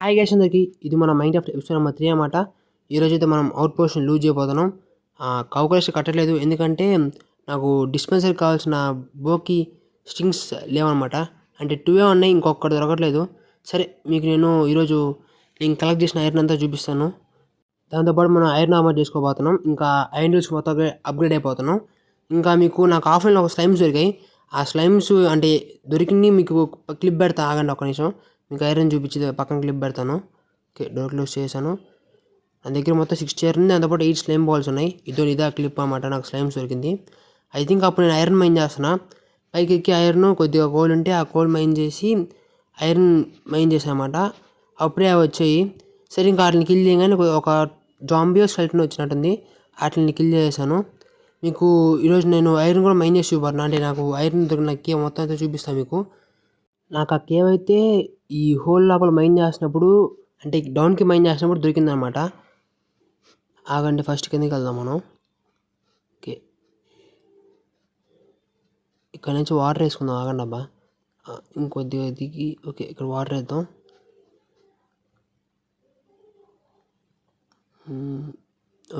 Hi guys అందరికి, ఇది మన మైండ్ క్రాఫ్ట్ ఎపిసోడ్ నెంబర్ 3 అనమాట. ఈరోజైతే మనం అవుట్ పోర్షన్ లూజ్ చేయబోతున్నాం. కౌకలేషన్ కట్టలేదు, ఎందుకంటే నాకు డిస్పెన్సర్కి కావాల్సిన బోకి స్ట్రింగ్స్ లేవన్నమాట. అంటే 2 ఉన్నాయి, ఇంకొకటి దొరకట్లేదు. సరే, మీకు నేను ఈరోజు నేను కలెక్ట్ చేసిన ఐరన్ అంతా చూపిస్తాను. దాంతోపాటు మనం ఐరన్ ఆర్మర్ చేసుకోబోతున్నాం. ఇంకా ఐరన్ రూల్స్ మొత్తం అప్గ్రేడ్ అయిపోతున్నాం. ఇంకా మీకు నాకు ఆఫ్లైన్లో ఒక స్లైమ్స్ దొరికాయి. ఆ స్లైమ్స్ అంటే దొరికింది, మీకు క్లిప్ పెడతా, ఆగండి ఒక నిమిషం. మీకు ఐరన్ చూపించి పక్కన క్లిప్ పెడతాను. ఓకే, డోర్ క్లోజ్ చేశాను. నా దగ్గర మొత్తం 6 చైర్ ఉంది, దాంతోపాటు 8 స్లైమ్ బాల్స్ ఉన్నాయి. ఇదా క్లిప్ అన్నమాట. నాకు స్లైమ్స్ దొరికింది. ఐ థింక్ అప్పుడు నేను ఐరన్ మైన్ చేస్తున్నా. పైకి ఎక్కి ఐరన్ కొద్దిగా కోల్ ఉంటే ఆ కోల్ మైన్ చేసి ఐరన్ మైన్ చేసానమాట. అప్పుడే అవి వచ్చాయి. సరే, ఇంకా వాటిని కిల్ చేయగానే ఒక జాంబియో స్కెల్టన్ వచ్చినట్టుంది. వాటిని కిల్ చేశాను. మీకు ఈరోజు నేను ఐరన్ కూడా మైన్ చేసి చూపాను. అంటే నాకు ఐరన్ దొరికిన కేవ్ మొత్తం అయితే చూపిస్తాను మీకు. నాకు ఆ కేవ్ అయితే ఈ హోల్ లోపల మైన్ చేసినప్పుడు, అంటే డౌన్కి మైన్ చేసినప్పుడు దొరికిందనమాట. ఆగండి, ఫస్ట్ కిందకి వెళ్దాం మనం. ఓకే, ఇక్కడ నుంచి వాటర్ వేసుకుందాం. ఆగండి అబ్బా, ఇంకొద్దిగా దిగి. ఓకే, ఇక్కడ వాటర్ వేద్దాం.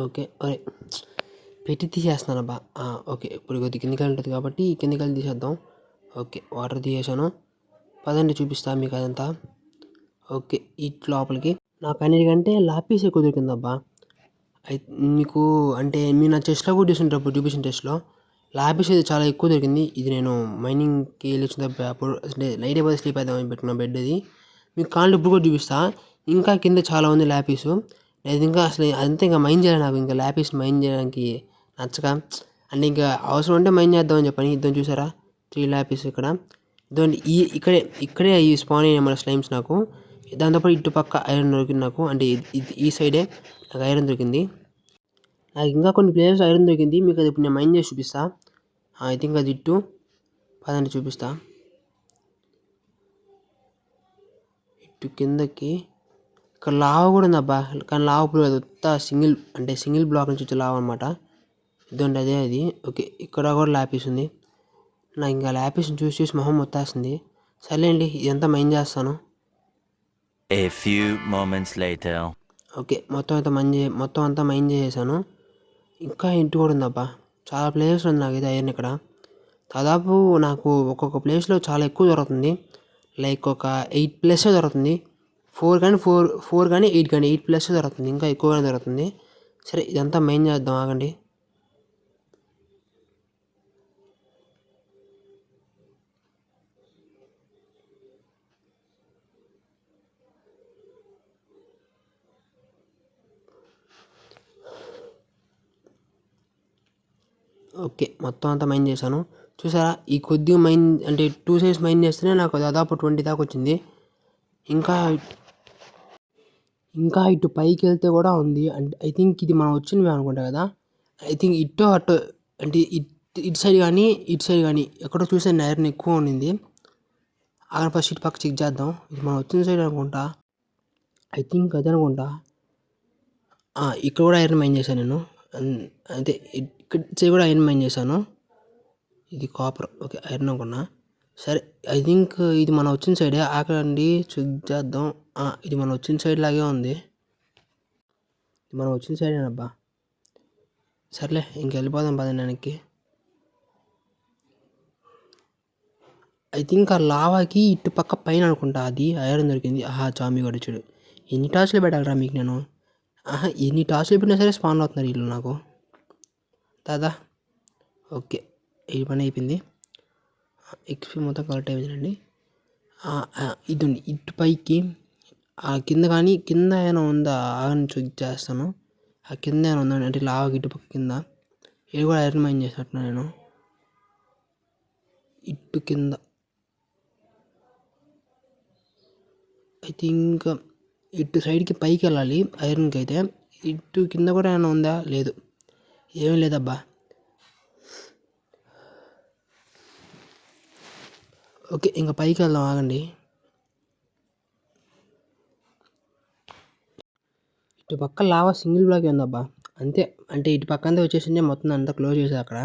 ఓకే, అరే పెట్టి తీసేస్తున్నానబ్బా. ఓకే, ఇప్పుడు కొద్ది కిందికి ఉంటుంది కాబట్టి కిందికి వెళ్ళి తీసేద్దాం. ఓకే, వాటర్ తీసేసాను. పదండి, చూపిస్తా మీకు అదంతా. ఓకే, ఇట్ లోపలికి నాకు అన్నిటికంటే లాపీస్ ఎక్కువ దొరికిందబ్బా. మీకు అంటే మీరు నా చెస్ట్లో కూడా చూసింటారు, చూపించిన టెస్ట్లో లాపీస్ అయితే చాలా ఎక్కువ దొరికింది. ఇది నేను మైనింగ్కి వెళ్ళి వచ్చినప్పుడు అంటే నైట్ అయిపోతే స్లీప్ అవుదామని పెట్టుకున్న బెడ్ అది. మీకు కాళ్ళు ఇప్పుడు కూడా చూపిస్తా. ఇంకా కింద చాలా ఉంది ల్యాపీసు. నేను ఇంకా అసలు అంతే, ఇంకా మైన్ చేయాలి. నాకు ఇంకా ల్యాపీస్ మైన్ చేయడానికి నచ్చక, అంటే ఇంకా అవసరం ఉంటే మైన్ చేద్దామని చెప్పని. ఇద్దరు చూసారా, 3 ల్యాపీస్ ఇక్కడ. ఇదండి, ఇక్కడే ఈ స్పాన్ అయిన మన స్లైమ్స్ నాకు. దాంతోపాటు ఇటు పక్క ఐరన్ దొరికింది నాకు. అంటే ఈ సైడే నాకు ఐరన్ దొరికింది. నాకు ఇంకా కొన్ని ప్లేయర్స్ ఐరన్ దొరికింది. మీకు అది ఇప్పుడు నేను మైన్ చేసి చూపిస్తా. ఐ థింక్ అది ఇటు పదండి చూపిస్తా. ఇటు కిందకి ఇక్కడ లావా కూడా ఉందబ్బా, కానీ లావా ఇప్పుడు అది సింగిల్ బ్లాక్ నుంచి వచ్చే లావా అనమాట. ఇదండి అదే అది. ఓకే, ఇక్కడ కూడా ల్యాపీస్ ఉంది. నాకు ఇంకా ల్యాపీస్ని చూసి మొహం మొత్తేస్తుంది. సర్లేండి, ఇదంతా మైన్ చేస్తాను. A few moments later. Okay, మొత్తం అంతా మైన్ చేసేసాను. ఇంకా ఇంటి కూడా ఉందబ్బా. చాలా ప్లేసెస్ ఉంది నాకు ఇది ఐరన్ ఇక్కడ. దాదాపు నాకు ఒక్కొక్క ప్లేస్లో చాలా ఎక్కువ దొరుకుతుంది. లైక్ ఒక 8 ప్లస్ దొరుకుతుంది. 4 కానీ 8 ప్లస్ దొరుకుతుంది. ఇంకా ఎక్కువగానే దొరుకుతుంది. సరే, ఇదంతా మైన్ చేద్దాం, ఆగండి. ఓకే, మొత్తం అంతా మైన్ చేశాను. చూసారా, ఈ కొద్దిగా మైన్ అంటే 2 సైడ్స్ మైన్ చేస్తేనే నాకు దాదాపు 20 దాకా వచ్చింది. ఇంకా ఇటు పైకి వెళ్తే కూడా ఉంది. అంటే ఐ థింక్ ఇది మనం వచ్చినవి అనుకుంటా కదా. ఐ థింక్ ఇటు అటు అంటే ఇటు సైడ్ కానీ ఎక్కడో చూసే ఐరన్ ఎక్కువ ఉండింది. అక్కడ ఫస్ట్ ఇటు పక్క చెక్ చేద్దాం. ఇది మనం వచ్చిన సైడ్ అనుకుంటా. ఐ థింక్ అదే అనుకుంటా. ఇక్కడ కూడా ఐరన్ మైన్ చేశాను నేను. అంటే ఇక్కడ సైడ్ కూడా ఐరన్ మైన్ చేశాను. ఇది కాపర్. ఓకే, ఐరన్ అనుకున్నా. సరే, ఐ థింక్ ఇది మనం వచ్చిన సైడే. ఆకండి, చెక్ చేద్దాం. ఇది మనం వచ్చిన సైడ్ లాగే ఉంది. మనం వచ్చిన సైడేనబ్బా. సర్లే, ఇంకెళ్ళిపోదాం పదండి వెనక్కి. ఐ థింక్ ఆ లావాకి ఇటు పక్క పైన అనుకుంటా అది ఐరన్ దొరికింది. చామీ కూడా చూడు. ఎన్ని టార్చ్లు పెట్టాలరా మీకు నేను. ఎన్ని టార్చ్లు పెట్టినా సరే స్పాన్ అవుతున్నారు వీళ్ళు నాకు. దాదా ఓకే, ఈ పని అయిపోయింది. ఎక్స్పీ మొత్తం కరెక్ట్ అయిపోయిందండి. ఇది ఇటు పైకి కింద ఏమైనా ఉందా ఆగని చెక్ చేస్తాను. ఆ కింద ఏమైనా ఉందండి, అంటే లావాకి ఇటు పక్క కింద. ఇది కూడా ఐరన్ మైన్ చేసినట్టున్నా నేను. ఇటు కింద ఐ థింక్ ఇటు సైడ్కి పైకి వెళ్ళాలి ఐరన్కి అయితే. ఇటు కింద కూడా ఏమైనా ఉందా, లేదు, ఏమీ లేదబ్బా. ఓకే, ఇంకా పైకి వెళ్దాం, ఆగండి. ఇటు పక్క లావా సింగిల్ బ్లాక్ ఉందబ్బా, అంతే. అంటే ఇటు పక్క అంతా వచ్చేసిందే, మొత్తం అంతా క్లోజ్ చేసా అక్కడ.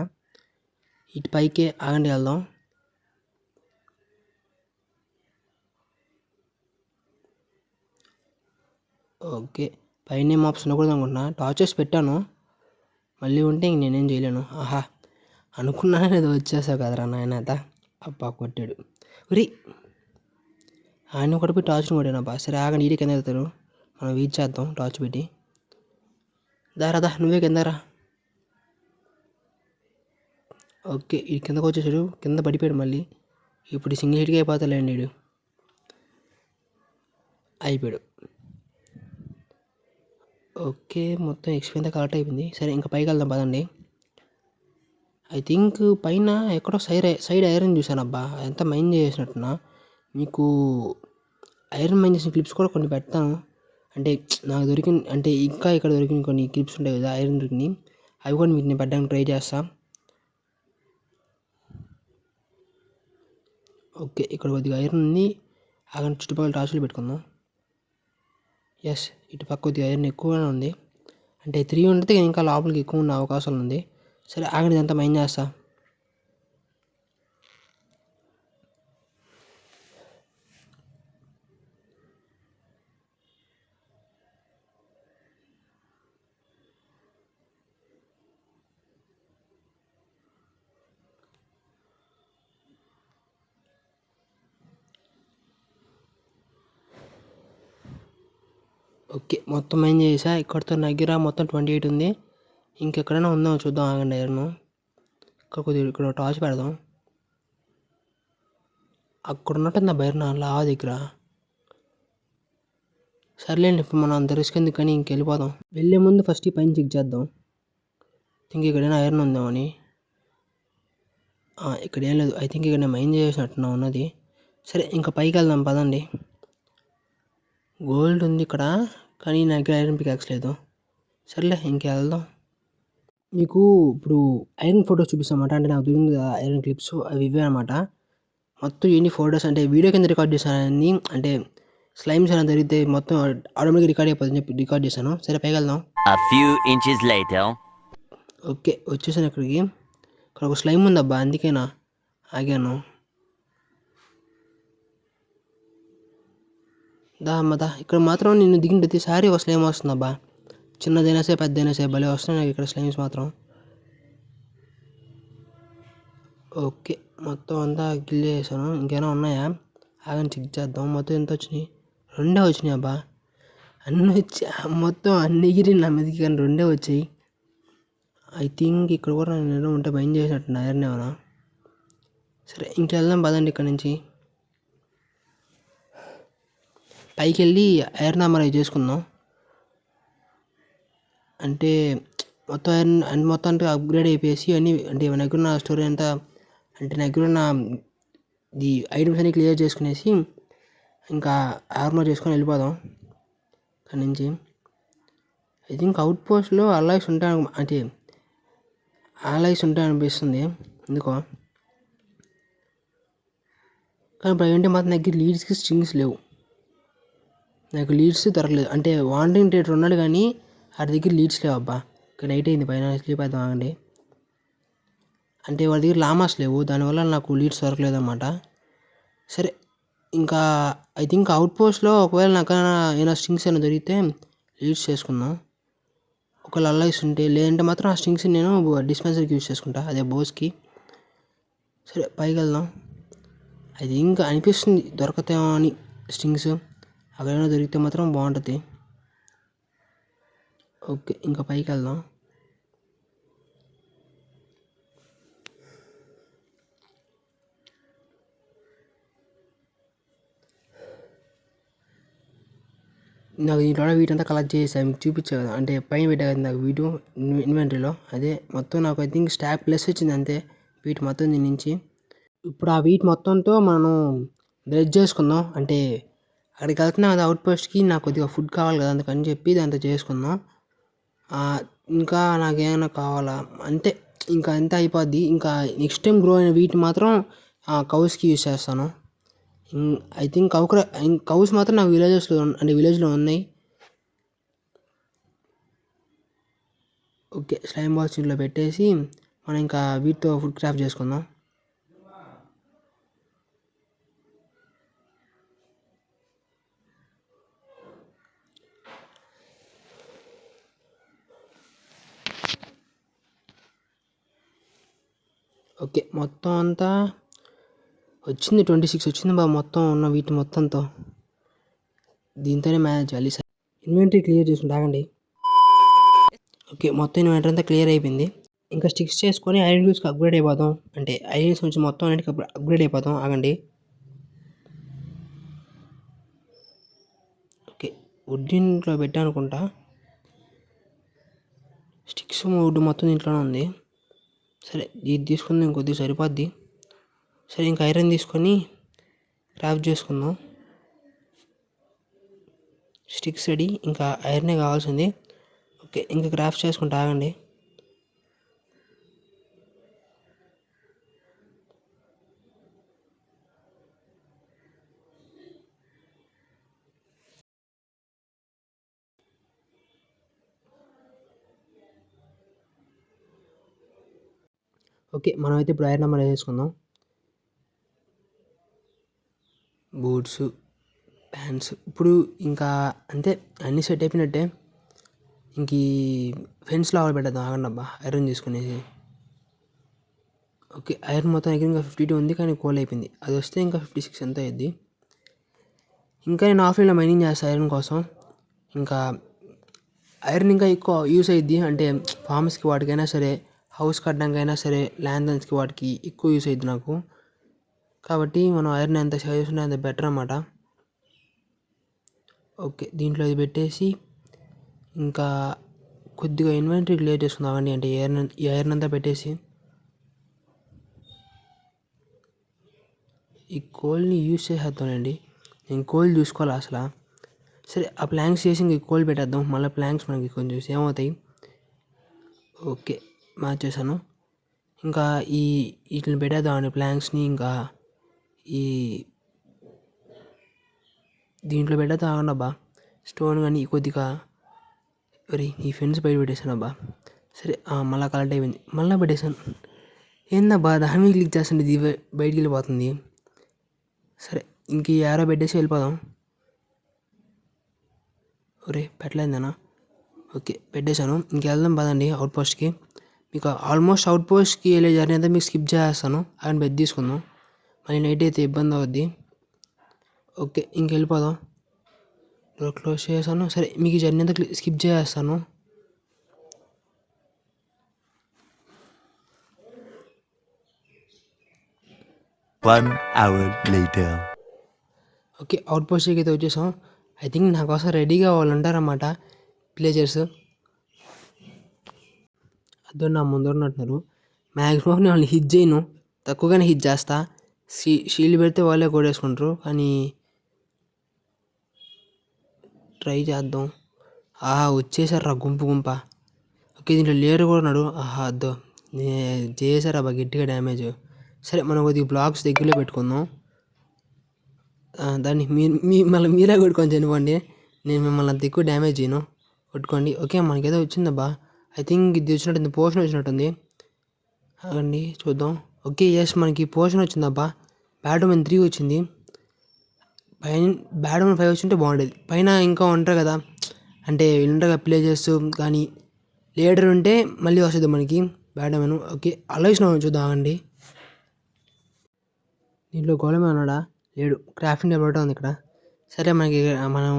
ఇటు పైకే, ఆగండి వెళ్దాం. ఓకే. పైనేం ఆప్షన్ ఉండకూడదు అనుకుంటున్నా. టార్చెస్ పెట్టాను. మళ్ళీ ఉంటే ఇంక నేనేం చేయలేను. ఆహా! అనుకున్నానే ఏదో వచ్చేసావు కదరా నాయనాత. అబ్బా! కొట్టాడు. ఒరేయ్! ఆయన్ని కొట్టిపోయి టార్చ్‌ని కొట్టానబ్బా! సరే ఆగండి ఈడే కింద ఎళ్తారు. మనం వెయిట్ చేద్దాం టార్చ్ పెట్టి. దా నువ్వే కిందకి రా. ఓకే. ఈడు కిందకొచ్చేసాడు. కింద పడిపోయాడు మళ్ళీ. ఇప్పుడు సింగిల్ హిట్‌కే అయిపోతాడులేండి ఈడు. అయిపోయాడు. ఓకే. మొత్తం ఎక్స్‌పీ అంతా కలెక్ట్ అయిపోయింది. సరే ఇంక పైకెళ్దాం పదండి. ఐ థింక్ పైన ఎక్కడో సైడ్ ఐరన్ చూశానబ్బా! అదంతా మైన్ చేసేసినట్టున్నా. మీకు ఐరన్ మైన్ చేసిన క్లిప్స్ కూడా కొన్ని పెడతాను. అంటే నాకు దొరికిన అంటే ఇంకా ఇక్కడ దొరికిన కొన్ని క్లిప్స్ ఉంటాయి కదా! ఐరన్ దొరికినయి. అవి కూడా మీకు నేను పెట్టడానికి ట్రై చేస్తా. ఓకే. ఇక్కడ కొద్దిగా ఐరన్ ఉంది. ఆగండి చుట్టుపక్కల టార్చులు పెట్టుకుందాం. యెస్. ఇటు పక్క కొద్దిగా ఐరన్ ఎక్కువగానే ఉంది. అంటే 3 ఉంటే ఇంకా లోపలికి ఎక్కువ ఉండే అవకాశం ఉంది. సరే ఆగండి ఇదంతా మైన్ చేస్తా. ఓకే. మొత్తం మైన్ చేసా. ఇక్కడితో నా దగ్గర మొత్తం 28 ఉంది. ఇంకెక్కడైనా ఉందేమో చూద్దాం ఆగండి ఐరను. ఇక్కడ టార్చ్ పెడదాం. అక్కడ ఉన్నట్టుంది నా బైరన్ లావా దగ్గర. సర్లేండి ఇప్పుడు మనం అంత రిస్క్ ఎందుకని ఇంకెళ్ళిపోదాం. వెళ్ళే ముందు ఫస్ట్ ఈ పైన చెక్ చేద్దాం. థింక్ ఇక్కడైనా ఐరన్ ఉందేమో అని. ఇక్కడ ఏం లేదు. ఐ థింక్ ఇక్కడ నేను మైన్ చేసినట్టున్నా ఉన్నది. సరే ఇంకా పైకి వెళ్దాం పదండి. గోల్డ్ ఉంది ఇక్కడ. కానీ నా దగ్గర ఐరన్ పికాక్స్ లేదు. సర్లే ఇంకెళ్దాం. మీకు ఇప్పుడు ఐరన్ ఫోటోస్ చూపిస్తామాట. అంటే నాకు దొరికింది కదా ఐరన్ క్లిప్స్ అవి ఇవే అనమాట. మొత్తం ఎన్ని ఫోటోస్ అంటే వీడియో కింద రికార్డ్ చేశానని అంటే స్లైమ్స్ అని జరిగితే మొత్తం ఆటోమేటిక్గా రికార్డ్ అయిపోతుందని చెప్పి రికార్డ్ చేశాను. సరే పైకి వెళ్దాం. A few inches later. Okay. వచ్చేసాను ఇక్కడికి. ఇక్కడ ఒక స్లైమ్ ఉందబ్బా అందుకేనా ఆగాను. దా ఇక్కడ మాత్రం నిన్ను దిగిన ప్రతిసారి ఒక స్లైమ్ వస్తుందబ్బా. చిన్నదైనా సరే పెద్దదైనా సరే భలే వస్తున్నాయి నాకు ఇక్కడ స్లైమ్స్ మాత్రం. ఓకే. మొత్తం అంతా కిల్ చేసాను. ఇంకేమైనా ఉన్నాయా? ఆగండి చెక్ చేద్దాం. మొత్తం ఎంత వచ్చినాయి? 2 వచ్చినాయి అబ్బా. అన్నీ వచ్చి మొత్తం అన్ని ఎగిరి నా మీదకి కానీ 2 వచ్చాయి. ఐ థింక్ ఇక్కడ కూడా నేను ఉంటే భయం చేసినట్టు ఐరన్ ఏమైనా. సరే ఇంకెళ్దాం పదండి ఇక్కడ నుంచి. పైకి వెళ్ళి ఐరన్ ఆర్మర్ అవి చేసుకుందాం. అంటే మొత్తం ఐరన్ మొత్తం అంటే అప్గ్రేడ్ అయిపోయేసి అన్నీ అంటే మన దగ్గర ఉన్న స్టోరీ అంతా అంటే నా దగ్గర ఉన్న ది ఐటమ్స్ అన్ని క్లియర్ చేసుకునేసి ఇంకా ఆర్మర్ చేసుకొని వెళ్ళిపోదాం అక్కడి నుంచి. ఐ థింక్ అవుట్ పోస్ట్లో అలాయ్స్ ఉంటాయి అంటే అలాయ్స్ ఉంటాయనిపిస్తుంది ఎందుకో. కానీ ఇప్పుడు ఏంటి మాత్రం దగ్గర లీడ్స్కి స్ట్రింగ్స్ లేవు. నాకు లీడ్స్ దొరకలేదు. అంటే వాండరింగ్ ట్రేడర్ ఉన్నాడు కానీ వాడి దగ్గర లీడ్స్ లేవు అబ్బా. ఇక్కడ నైట్ అయింది పైన స్లీప్ అవుతాం ఆగండి. అంటే వాడి దగ్గర లామాస్ లేవు. దానివల్ల నాకు లీడ్స్ దొరకలేదు అన్నమాట. సరే ఇంకా ఐ థింక్ అవుట్ పోస్ట్లో ఒకవేళ నాకు ఏమైనా స్ట్రింగ్స్ అయినా దొరికితే లీడ్స్ చేసుకుందాం. ఒకవేళ అల్లాయిస్ ఉంటే లేదంటే మాత్రం ఆ స్ట్రింగ్స్ నేను డిస్పెన్సర్కి యూజ్ చేసుకుంటా అదే బోస్కి. సరే పైకి వెళ్దాం. అది ఇంకా అనిపిస్తుంది దొరకతేమో అని స్ట్రింగ్స్. అక్కడైనా దొరికితే మాత్రం బాగుంటుంది. ఓకే ఇంకా పైకి వెళ్దాం. నాకు దీంట్లో వీటంతా కలెక్ట్ చేసాను మీకు చూపించా కదా అంటే పైన పెట్టా కదా నాకు వీటు ఇన్వెంటరీలో అదే మొత్తం నాకు ఐ థింక్ స్టాక్ ప్లస్ వచ్చింది అంతే వీటి మొత్తం దీని నుంచి. ఇప్పుడు ఆ వీట్ మొత్తంతో మనం బ్రెడ్ చేసుకుందాం. అంటే అక్కడికి వెళ్తున్నాం కదా అవుట్ పోస్ట్కి నాకు కొద్దిగా ఫుడ్ కావాలి కదా అందుకని చెప్పి దాంతో చేసుకుందాం. ఇంకా నాకేమైనా కావాలా అంతే ఇంకా అంతే అయిపోద్ది. ఇంకా నెక్స్ట్ టైం గ్రో అయిన వీట్ మాత్రం కౌస్కి యూజ్ చేస్తాను. ఐ థింక్ కౌస్ మాత్రం నాకు విలేజ్లో ఉన్నాయి. ఓకే స్లైమ్ బాల్స్ ఇంట్లో పెట్టేసి మనం ఇంకా వీటితో ఫుడ్ క్రాఫ్ట్ చేసుకుందాం. ఓకే. మొత్తం అంతా వచ్చింది 26 వచ్చింది బా మొత్తం ఉన్న వీటి మొత్తంతో. దీంతోనే మేనేజ్ చేయాలి. ఇన్వెంటరీ క్లియర్ చేసుకుంటా ఆగండి. ఓకే. మొత్తం ఇన్వెంటరీ అంతా క్లియర్ అయిపోయింది. ఇంకా స్టిక్స్ చేసుకొని ఐరన్ గ్లూస్‌కి అప్‌గ్రేడ్ అయిపోదాం. అంటే ఐరన్స్ నుంచి మొత్తం అన్నిటికి అప్‌గ్రేడ్ అయిపోతాం. ఆగండి. ఓకే. వుడ్ ఇంట్లో పెట్టానుకుంటా. స్టిక్స్ వుడ్ మొత్తం దీంట్లోనే ఉంది. సరే ఇది తీసుకుందాం, ఇంకొద్దిగా సరిపోద్ది. సరే ఇంకా ఐరన్ తీసుకొని క్రాఫ్ట్ చేసుకుందాం. స్టిక్స్ రెడీ, ఇంకా ఐరనే కావాల్సింది. ఓకే. ఇంకా క్రాఫ్ట్ చేసుకుంటా ఆగండి. ఓకే. మనమైతే ఇప్పుడు ఐరన్ నెంబర్ వేసేసుకుందాం. బూట్స్, ప్యాంట్స్ ఇప్పుడు ఇంకా అంతే అన్నీ సెట్ అయిపోయినట్టే. ఇంక ఈ ఫెన్స్ లోపల పెట్టేద్దాం ఆగండి అబ్బా ఐరన్ తీసుకునేసి. ఓకే. ఐరన్ మొత్తం దగ్గర ఇంకా 52 ఉంది, కానీ కోల్ అయిపోయింది. అది వస్తే ఇంకా 56 ఎంత అయ్యిద్ది. ఇంకా నేను ఆఫ్లైన్లో మైనింగ్ చేస్తాను ఐరన్ కోసం. ఇంకా ఐరన్ ఇంకా ఎక్కువ యూస్ అయ్యిద్ది, అంటే ఫార్మ్స్కి వాటికైనా సరే, హౌస్ కట్టడానికైనా సరే, ల్యాండ్కి వాటికి ఎక్కువ యూస్ అయ్యిద్ది నాకు. కాబట్టి మనం ఐరన్ ఎంత సేవ్ చేసుకుంటే అంత బెటర్ అన్నమాట. ఓకే. దీంట్లో ఇది పెట్టేసి ఇంకా కొద్దిగా ఇన్వెంటరీ క్లియర్ చేసుకుందామండి. అంటే ఈ ఐరన్ అంతా పెట్టేసి ఈ కోల్ని యూజ్ చేసేద్దామండి. నేను కోల్ చూసుకోవాలి అసలు. సరే ఆ ప్లాంక్స్ చేసి ఇంక కోల్ పెట్టేద్దాం. మళ్ళీ ప్లాంక్స్ మనకి కొంచెం సేవ్ అవుతాయి. ఓకే. మార్చేసాను. ఇంకా వీటిని పెట్టేద్దామండి ప్లాంక్స్ని. ఇంకా ఈ దీంట్లో పెట్టేద్దాం ఆగండి అబ్బా. స్టోన్ కానీ కొద్దిగా ఈ ఫెన్స్ బయట పెట్టేశాను అబ్బా. సరే మళ్ళీ కలెక్ట్ అయిపోయింది, మళ్ళీ పెట్టేశాను. ఏందబ్బా దాని మీద క్లిక్ చేస్తుంటే ఇది బయటికి వెళ్ళిపోతుంది. సరే ఇంక ఈ యారో పెట్టేసి వెళ్ళిపోదాం. ఒరే పెట్టలేదనా? ఓకే పెట్టేశాను. ఇంక వెళ్దాం పదండి అవుట్ పోస్ట్కి. మీకు ఆల్మోస్ట్ అవుట్ పోస్ట్కి వెళ్ళే జర్నీ అంతా మీకు స్కిప్ చేస్తాను. ఆయన బెడ్ తీసుకుందాం, మళ్ళీ నైట్ అయితే ఇబ్బంది అవుద్ది. ఓకే ఇంక వెళ్ళిపోదాం. డోర్ క్లోజ్ చేశాను. సరే మీకు ఈ జర్నీ అంతా స్కిప్ చేస్తాను. ఓకే. అవుట్ పోస్ట్కి అయితే వచ్చేసాం. ఐ థింక్ నా కోసం రెడీగా వాళ్ళు ఉంటారన్నమాట విలేజర్స్. అదో నా ముందర ఉన్నట్టున్నారు. మ్యాక్సిమం నేను వాళ్ళని హిట్ చేయను, తక్కువగానే హిట్ చేస్తా. షీల్డ్ పెడితే వాళ్ళే కొట్టేసుకుంటారు, కానీ ట్రై చేద్దాం. వచ్చేసారా గుంపు గుంప. ఓకే దీంట్లో లేయర్ కూడా ఉన్నాడు. అద్దో చేశారా బా గట్టిగా డ్యామేజ్. సరే మనం కొద్దిగా బ్లాక్స్ దగ్గరలో పెట్టుకుందాం. దాన్ని మళ్ళీ మీరే కొట్టుకొని చనిపోండి. నేను మిమ్మల్ని అంత ఎక్కువ డ్యామేజ్ చేయను, కొట్టుకోండి. ఓకే మనకేదో వచ్చిందబ్బా. ఐ థింక్ ఇది వచ్చినట్టుంది, పోషన్ వచ్చినట్టుంది. అండి చూద్దాం. ఓకే ఎస్ మనకి పోషన్ వచ్చిందబ్బా. బ్యాట్మెన్ 3 వచ్చింది. పైన బ్యాట్మెన్ 5 వచ్చింటే బాగుండేది. పైన ఇంకా ఉంటారు కదా, అంటే ఉంటారు కదా ప్లేజర్స్, కానీ లీడర్ ఉంటే మళ్ళీ వస్తుంది మనకి బ్యాట్మెన్. ఓకే అలైస్ చూద్దాం అండి. దీంట్లో గోళమే ఉన్నాడా? లేడు. క్రాఫ్టింగ్ టేబుల్ ఉంది ఇక్కడ. సరే మనకి మనం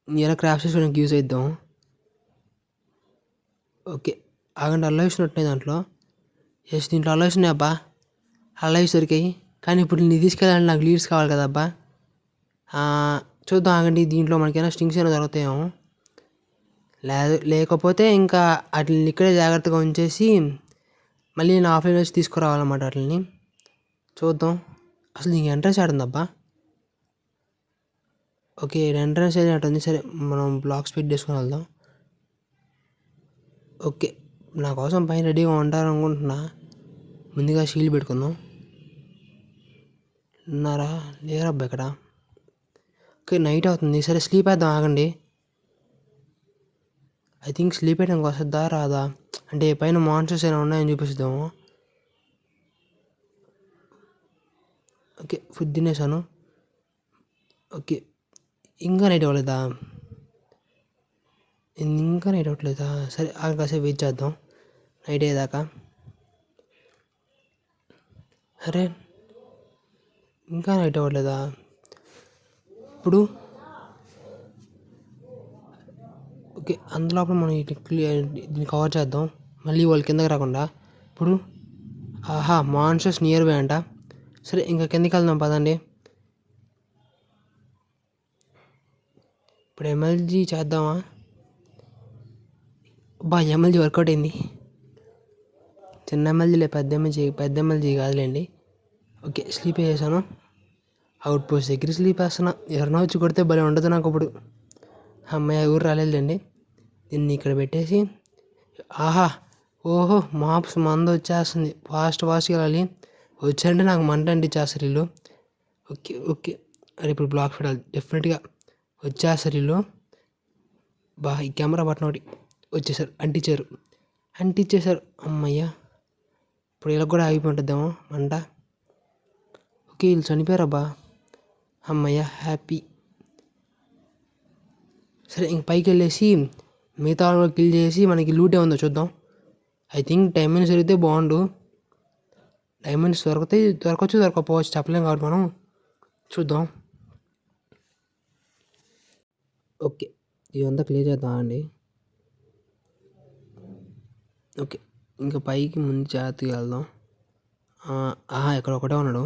ఎలా క్రాఫ్ట్ చేసుకోవడానికి యూజ్ అవుతాం. ఓకే ఆగండి అలైవ్స్ ఉన్నట్టు దాంట్లో. ఎస్ దీంట్లో అలైవ్స్ ఉన్నాయి అబ్బా. అలైవ్స్ దొరికాయి, కానీ ఇప్పుడు నేను తీసుకెళ్ళాలంటే నాకు లీడ్స్ కావాలి కదా అబ్బా. చూద్దాం ఆగండి, దీంట్లో మనకైనా స్ట్రింగ్స్ అయినా దొరుకుతాయేమో. లేకపోతే ఇంకా వాటిని ఇక్కడే జాగ్రత్తగా ఉంచేసి మళ్ళీ నేను ఆఫ్లైన్ వచ్చి తీసుకురావాలన్నమాట వాటిని. చూద్దాం. అసలు నీకు ఎంట్రన్స్ ఆడుందబ్బా. ఓకే ఎంట్రన్స్ అయినట్టుంది. సరే మనం బ్లాక్స్ పెట్టి చేసుకుని వెళ్దాం. ఓకే నా కోసం పైన రెడీగా ఉంటారు అనుకుంటున్నా. ముందుగా షీల్డ్ పెట్టుకుందాం. ఉన్నారా? లేరబ్బా ఇక్కడ. ఓకే నైట్ అవుతుంది. సరే స్లీప్ వేద్దాం ఆగండి. ఐ థింక్ స్లీప్ వేయడానికి వస్తుందా రాదా, అంటే పైన మాన్స్టర్స్ ఏమైనా ఉన్నాయని చూపిస్తాము. ఓకే ఫుడ్ తినేసాను. ఓకే ఇంకా నైట్ అవ్వలేదా? ఇంకా నైట్ అవ్వట్లేదా? సరే కాసేపు వెయిట్ చేద్దాం నైట్ అయ్యేదాకా. అరే ఇంకా నైట్ అవ్వట్లేదా? ఇప్పుడు ఓకే, అందులోపల మనం దీన్ని కవర్ చేద్దాం మళ్ళీ వాళ్ళు కిందకి రాకుండా. ఇప్పుడు ఆహా, మాన్స్టర్స్ నియర్ బై అంట. సరే ఇంకా కిందకి వెళ్దాం పదండి. ఇప్పుడు ఎమ్ఎల్జీ చేద్దామా? ఎమ్ఎల్జీ వర్కౌట్ అయింది. చిన్న ఎమ్మెల్జీలే, పెద్ద ఎమ్మెల్జీ కాదులేండి. ఓకే, స్లీప్ వేసాను. అవుట్ పోస్ట్ దగ్గర స్లీప్ వేస్తున్నా. ఎవరినో వచ్చి కొడితే భలే ఉండదు నాకు ఇప్పుడు. అమ్మాయి ఊరు రాలేదండి. దీన్ని ఇక్కడ పెట్టేసి ఆహా, ఓహో, మాప్స్ మంద వచ్చేస్తుంది. ఫాస్ట్గా వెళ్ళాలి. వచ్చారంటే నాకు మంట అంటించేస్తారు వీళ్ళు. ఓకే ఓకే, అరే ఇప్పుడు బ్లాక్ పెట్టాలి డెఫినెట్గా. వచ్చేస్తారు వీళ్ళు. ఈ కెమెరా బటన్ ఒకటి వచ్చేసారు, అంటించేశారు. అమ్మయ్యా, ఇప్పుడు ఇలా కూడా ఆగిపోయి ఉంటుందేమో మంట. ఓకే, వీళ్ళు చనిపోయారబ్బా. అమ్మయ్య, హ్యాపీ. సరే ఇంక పైకి వెళ్ళేసి మిగతా వాళ్ళు కిల్ చేసి మనకి లూట్ ఏముందో చూద్దాం. ఐ థింక్ డైమండ్స్ జరిగితే బాగుండు. డైమండ్స్ దొరకపోవచ్చు, చెప్పలేం కాబట్టి మనం చూద్దాం. ఓకే, ఇదంతా క్లియర్ చేద్దామండి. ఓకే, ఇంకా పైకి ముందు జాగ్రత్తగా వెళ్దాం. ఇక్కడ ఒకటే ఉన్నాడు.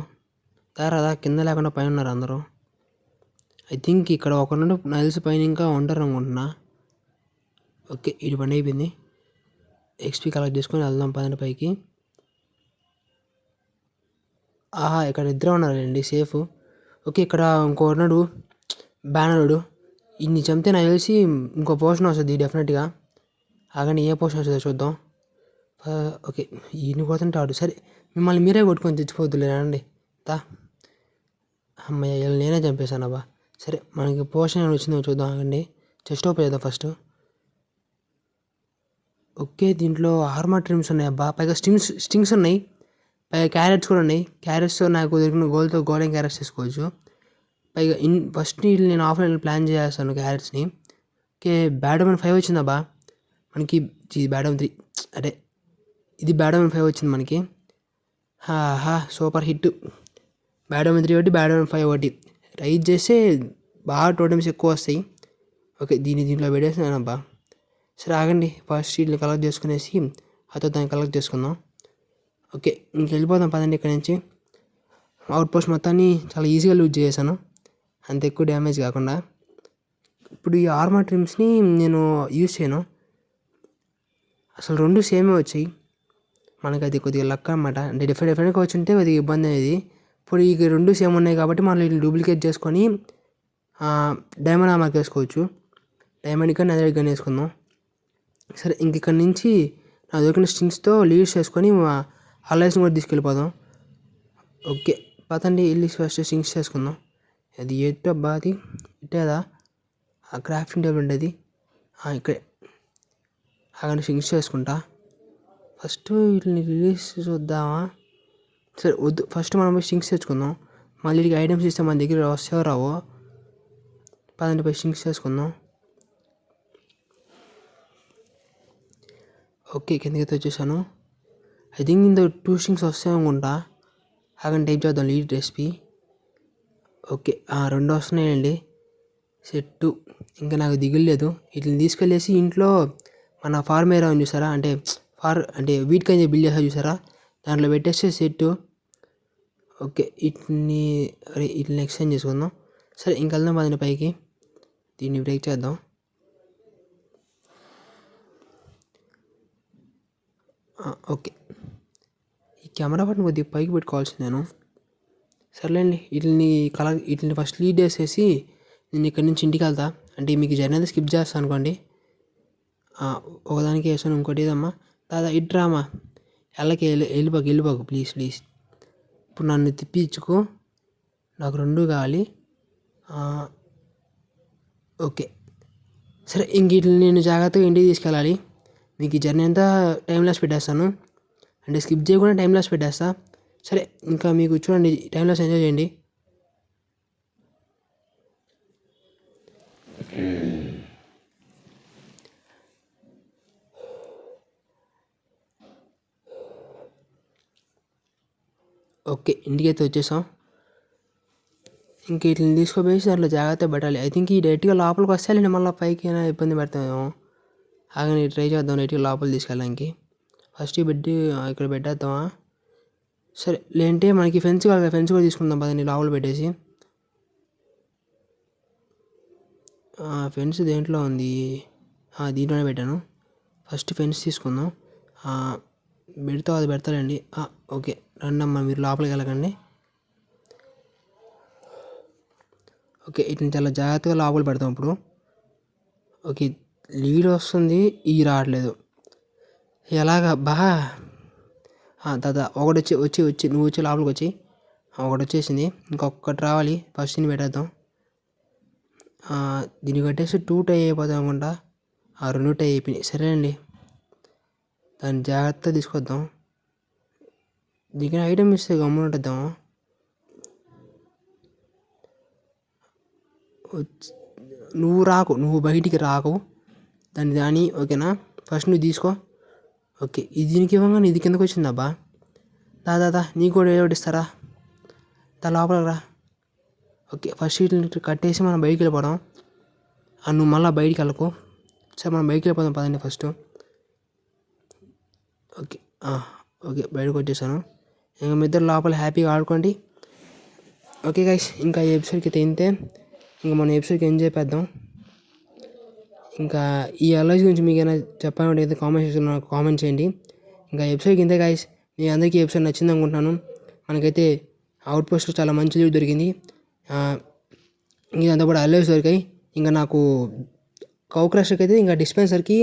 దారా కింద లేకుండా పైన ఉన్నారు అందరూ. ఐ థింక్ ఇక్కడ ఒకడు నైల్స్ పైన ఇంకా ఉంటారు అనుకుంటున్నా. ఓకే, ఇది పని అయిపోయింది. ఎక్స్పీ కలెక్ట్ చేసుకొని వెళ్దాం పైన పైకి. ఇక్కడ ఇద్దరు ఉన్నారండి సేఫ్. ఓకే, ఇక్కడ ఇంకో ఉన్నాడు బ్యానరుడు. ఇన్ని చంపితే నాకు తెలిసి ఇంకో పోర్షన్ వస్తుంది డెఫినెట్గా. ఆగండి, ఏ పోర్షన్ వస్తుందో చూద్దాం. ఓకే, ఈయన కొడుతుంటాడు. సరే మిమ్మల్ని మీరే కొట్టుకొని తెచ్చిపోతులేనండి. అమ్మయ్య, నేనే చంపేశాను అబ్బా. సరే మనకి పోర్షన్ ఏమైనా వచ్చిందో చూద్దాం. ఆగండి, చెస్ట్ ఓపెన్ చేద్దాం ఫస్ట్. ఓకే, దీంట్లో ఆర్మర్ ట్రిమ్స్ ఉన్నాయి అబ్బా. పైగా స్టింగ్స్ ఉన్నాయి. పైగా క్యారెట్స్ కూడా ఉన్నాయి. క్యారెట్స్ నాకు దొరికిన గోల్డెన్ క్యారెట్స్ తీసుకోవచ్చు. పైగా ఫస్ట్ నేను ఆఫ్లైన్ ప్లాన్ చేస్తాను క్యారెట్స్ని. ఓకే, బ్యాడ్మెన్ 5 వచ్చిందబ్బా మనకి. బ్యాడ్మెన్ 3 అదే ఇది బ్యాడ్మెన్ 5 వచ్చింది మనకి. Super hit. బ్యాడ్మెన్ 3 ఒకటి, బ్యాడ్మెన్ 5 ఒకటి రైజ్ చేస్తే బాగా టోటమ్స్ ఎక్కువ వస్తాయి. ఓకే, దీంట్లో పెట్టేసినానబ్బా. సరే ఆగండి, ఫస్ట్ వీటిని కలెక్ట్ చేసుకునేసి దాన్ని కలెక్ట్ చేసుకుందాం. ఓకే, ఇంక వెళ్ళిపోదాం పదండి ఇక్కడ నుంచి. అవుట్ పోస్ట్ మొత్తాన్ని చాలా ఈజీగా లూజ్ చేశాను, అంత ఎక్కువ డ్యామేజ్ కాకుండా. ఇప్పుడు ఈ ఆర్మర్ ట్రిమ్స్ని నేను యూజ్ చేయను. అసలు రెండు సేమే వచ్చాయి మనకి. అది కొద్దిగా లక్ అనమాట. అంటే డిఫరెంట్గా వచ్చి ఉంటే కొద్దిగా ఇబ్బంది అనేది. ఇప్పుడు ఈ రెండు సేమ్ ఉన్నాయి కాబట్టి మనం వీటిని డూప్లికేట్ చేసుకొని డైమండ్ ఆర్మర్కి వేసుకోవచ్చు. డైమండ్ కానీ అదే గన్ వేసుకుందాం. సరే ఇంక ఇక్కడ నుంచి నా దొరికిన స్ట్రింగ్స్తో లీడ్స్ చేసుకొని అలైస్ని కూడా తీసుకెళ్ళిపోదాం. ఓకే పదండి, వెళ్ళి ఫస్ట్ స్ట్రింగ్స్ చేసుకుందాం. అది ఎట్టబ్బా, అది ఇట్టేదా ఆ క్రాఫ్టింగ్ టేబుల్ ఉండేది ఇక్కడే. అలాగే స్ట్రింగ్స్ చేసుకుంటా. ఫస్ట్ వీటిని రిలీజ్ చూద్దామా? సరే వద్దు, ఫస్ట్ మనం పోయి స్ట్రింగ్స్ తెచ్చుకుందాం. మళ్ళీ వీటికి ఐటమ్స్ ఇస్తే మన దగ్గర వస్తే రావో. పదండి పోయి స్ట్రింగ్స్ చేసుకుందాం. ఓకే, కిందకి వచ్చేసాను. ఐ థింక్ ఇంత 2 స్ట్రింగ్స్ వస్తాయి అనుకుంటా. ఆగండి టైప్ చేద్దాం లీడ్ రెసిపీ. ఓకే, 2 వస్తున్నాయండి. సెట్. ఇంకా నాకు దిగులేదు. వీటిని తీసుకెళ్ళేసి ఇంట్లో మన ఫార్మ్ ఏరియా ఉంది చూసారా, అంటే వీటికైనా బిల్డ్ చేసా చూసారా, దాంట్లో పెట్టేస్తే సెట్. ఓకే, వీటిని ఎక్స్చేంజ్ చేసుకుందాం. సరే ఇంక వెళ్దాం పదండి పైకి. దీన్ని బ్రేక్ చేద్దాం. ఓకే, ఈ కెమెరా బటన్ కొద్దిగా పైకి పెట్టుకోవాల్సింది నేను. సర్లేండి, వీటిని ఫస్ట్ లీడ్ వేసేసి నేను ఇక్కడి నుంచి ఇంటికి వెళ్తా. అంటే మీకు జర్నీ అయితే స్కిప్ చేస్తాను అనుకోండి. ఒకదానికి వేసాను, ఇంకోటి ఏదమ్మా దాదా ఇట్రామా వెళ్ళిపోకు ప్లీజ్. ఇప్పుడు నన్ను తిప్పించుకో, నాకు 2 కావాలి. ఓకే సరే, ఇంక వీటిని నేను జాగ్రత్తగా ఇంటికి తీసుకెళ్ళాలి. మీకు ఈ జర్నీ అంతా టైం లాస్ పెట్టేస్తాను, అంటే స్కిప్ చేయకుండా టైం లాస్ పెట్టేస్తా. సరే ఇంకా మీకు చూడండి, టైం లాస్ ఎంజాయ్ చేయండి. ఓకే, ఇంటికైతే వచ్చేసాం. ఇంక వీటిని తీసుకుపోయేసి దాంట్లో జాగ్రత్తగా పెట్టాలి. ఐ థింక్ ఈ డైరెక్ట్గా లోపలికి వస్తేలేండి, మళ్ళీ పైకి అయినా ఇబ్బంది పెడతామేమో. ఆగని ట్రై చేద్దాం డైరెక్ట్గా లోపల తీసుకెళ్ళడానికి. ఫస్ట్ పెట్టి ఇక్కడ పెట్టేద్దామా? సరే లేదంటే మనకి ఫెన్స్ కావాలి, ఫెన్స్ కూడా తీసుకుందాం పదండి లోపల పెట్టేసి. ఫెన్స్ దేంట్లో ఉంది? దీంట్లోనే పెట్టాను. ఫస్ట్ ఫెన్స్ తీసుకుందాం. పెడతా అది పెడతారండి. ఓకే రండమ్మా, మీరు లోపలికి వెళ్ళకండి. ఓకే, ఇట్ని చాలా జాగ్రత్తగా లోపల పెడతాం ఇప్పుడు. ఓకే, లీడ్ వస్తుంది, ఈ రావట్లేదు ఎలాగా బా. దాదా ఒకటి వచ్చి నువ్వు వచ్చి లోపలికి వచ్చి ఒకటి వచ్చేసింది, ఇంకొకటి రావాలి. ఫస్ట్ దీన్ని పెట్టేద్దాం. దీన్ని కట్టేసి 2 టై అయిపోతాం అనుకుంటా. 2 టై అయిపోయినాయి. సరే అండి, దాన్ని జాగ్రత్తగా తీసుకొద్దాం. దీనికి ఐటమ్ ఇస్తే గమ్మున ఉంటుందాము. నువ్వు బయటికి రాకు దాని ఓకేనా. ఫస్ట్ నువ్వు తీసుకో. ఓకే, ఇది దీనికి ఇవ్వగానే ఇది కిందకు వచ్చిందబ్బా. దాదా నీకు కూడా ఏదో ఇస్తారా? లోపలికి రా. ఓకే, ఫస్ట్ వీటిని కట్టేసి మనం బయటికి వెళ్ళిపోవడం. నువ్వు మళ్ళీ బయటికి వెళ్ళకు. సరే మనం బయటికి వెళ్ళిపోదాం పదండి ఫస్ట్. ఓకే ఓకే, బయటకు వచ్చేసాను. ఇంకా మీ ఇద్దరు లోపల హ్యాపీగా ఆడుకోండి. ఓకే గైస్, ఇంకా ఈ ఎపిసోడ్కి అయితే ఇంతే. ఇంకా మన ఎపిసోడ్కి ఎంజాయ్ చేద్దాం. ఇంకా ఈ అలర్జీ గురించి మీకు ఏమైనా చెప్పాలంటే అయితే కామెంట్ సెక్షన్లో కామెంట్ చేయండి. ఇంకా ఎపిసోడ్కి ఇంతే గైస్. మీ అందరికీ ఎపిసోడ్ నచ్చింది అనుకుంటున్నాను. మనకైతే అవుట్ పోస్ట్లో చాలా మంచి లీవ్ దొరికింది. ఇంకా కూడా అలర్జీ దొరికాయి. ఇంకా నాకు కౌక్రాష్కి అయితే ఇంకా డిస్పెన్సర్కి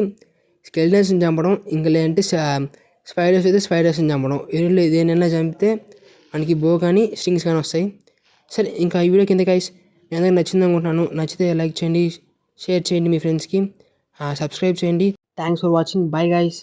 స్కెల్టన్స్ని చంపడం, ఇంకా లేదంటే స్పైడర్స్ అయితే స్పైడర్స్ని చంపడం, దేనైనా చంపితే మనకి బో కానీ స్ట్రింగ్స్ కానీ వస్తాయి. సరే, ఇంకా ఈ వీడియో కింద గైస్ మీ అందరికి నచ్చింది అనుకుంటున్నాను. నచ్చితే లైక్ చేయండి, షేర్ చేయండి మీ ఫ్రెండ్స్కి, సబ్స్క్రైబ్ చేయండి. Thanks for watching. Bye guys.